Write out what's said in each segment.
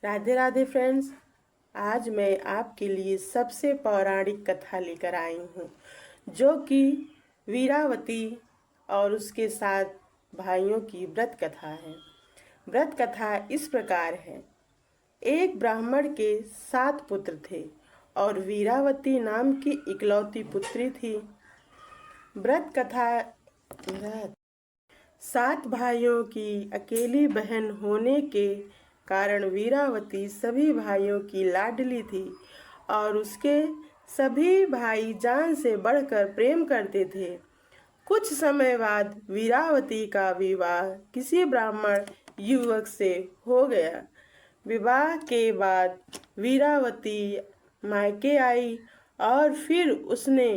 Radhe Radhe friends. आज मैं आपके लिए सबसे पौराणिक कथा लेकर आई हूँ, जो कि वीरावती और उसके 7 भाइयों की व्रत कथा है। व्रत कथा इस प्रकार है। एक ब्राह्मण के 7 पुत्र थे और वीरावती नाम की इकलौती पुत्री थी। व्रत कथा 7 भाइयों की अकेली बहन होने के कारण वीरावती सभी भाइयों की लाडली थी और उसके सभी भाई जान से बढ़कर प्रेम करते थे। कुछ समय बाद वीरावती का विवाह किसी ब्राह्मण युवक से हो गया। विवाह के बाद वीरावती मायके आई और फिर उसने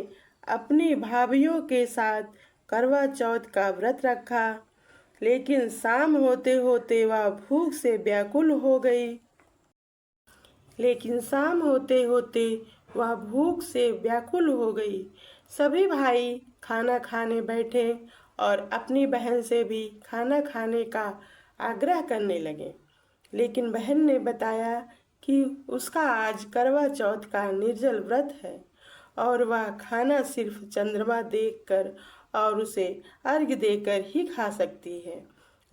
अपनी भाभीियों के साथ करवा चौथ का व्रत रखा, लेकिन शाम होते होते वह भूख से व्याकुल हो गई। सभी भाई खाना खाने बैठे और अपनी बहन से भी खाना खाने का आग्रह करने लगे, लेकिन बहन ने बताया कि उसका आज करवा चौथ का निर्जल व्रत है और वह खाना सिर्फ चंद्रमा देखकर और उसे अर्घ्य देकर ही खा सकती है।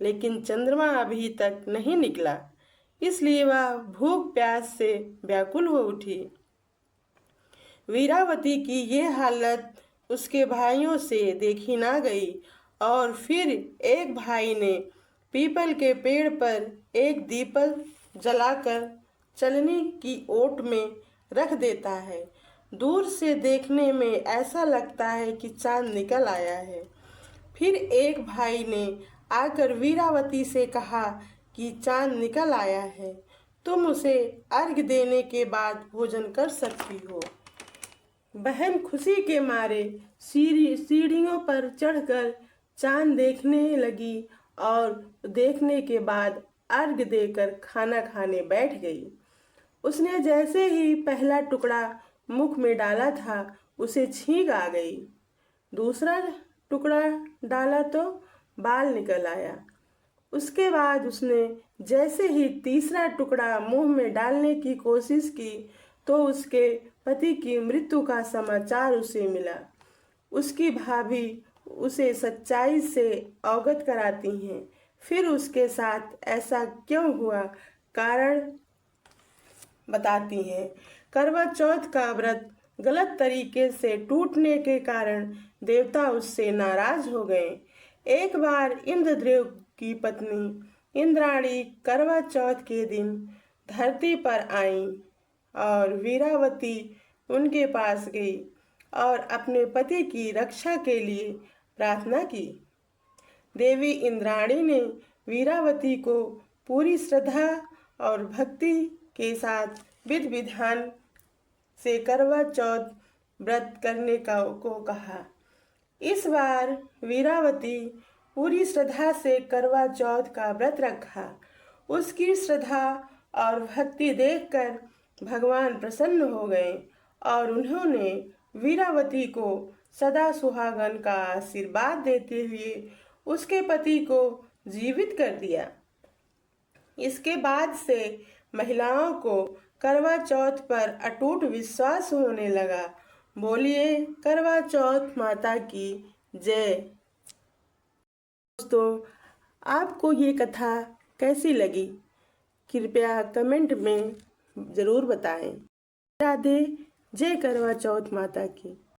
लेकिन चंद्रमा अभी तक नहीं निकला, इसलिए वह भूख प्यास से व्याकुल हो उठी। वीरावती की ये हालत उसके भाइयों से देखी ना गई और फिर एक भाई ने पीपल के पेड़ पर एक दीपक जलाकर चलनी की ओट में रख देता है। दूर से देखने में ऐसा लगता है कि चांद निकल आया है। फिर एक भाई ने आकर वीरावती से कहा कि चांद निकल आया है, तुम उसे अर्घ्य देने के बाद भोजन कर सकती हो। बहन खुशी के मारे सीढ़ियों पर चढ़कर चांद देखने लगी और देखने के बाद अर्घ्य देकर खाना खाने बैठ गई। उसने जैसे ही पहला टुकड़ा मुख में डाला था, उसे छींक आ गई। दूसरा टुकड़ा डाला तो बाल निकल आया। उसके बाद उसने जैसे ही तीसरा टुकड़ा मुंह में डालने की कोशिश की तो उसके पति की मृत्यु का समाचार उसे मिला। उसकी भाभी उसे सच्चाई से अवगत कराती हैं। फिर उसके साथ ऐसा क्यों हुआ, कारण बताती हैं। करवा चौथ का व्रत गलत तरीके से टूटने के कारण देवता उससे नाराज हो गए। एक बार इंद्रदेव की पत्नी इंद्राणी करवा चौथ के दिन धरती पर आई और वीरावती उनके पास गई और अपने पति की रक्षा के लिए प्रार्थना की। देवी इंद्राणी ने वीरावती को पूरी श्रद्धा और भक्ति के साथ विधि विधान से करवा चौथ व्रत करने को कहा। इस बार वीरावती पूरी श्रद्धा से करवा चौथ का व्रत रखा। उसकी श्रद्धा और भक्ति देखकर भगवान प्रसन्न हो गए और उन्होंने वीरावती को सदा सुहागन का आशीर्वाद देते हुए उसके पति को जीवित कर दिया। इसके बाद से महिलाओं को करवा चौथ पर अटूट विश्वास होने लगा। बोलिए करवा चौथ माता की जय। दोस्तों, आपको ये कथा कैसी लगी, कृपया कमेंट में ज़रूर बताएं। राधे, जय करवा चौथ माता की।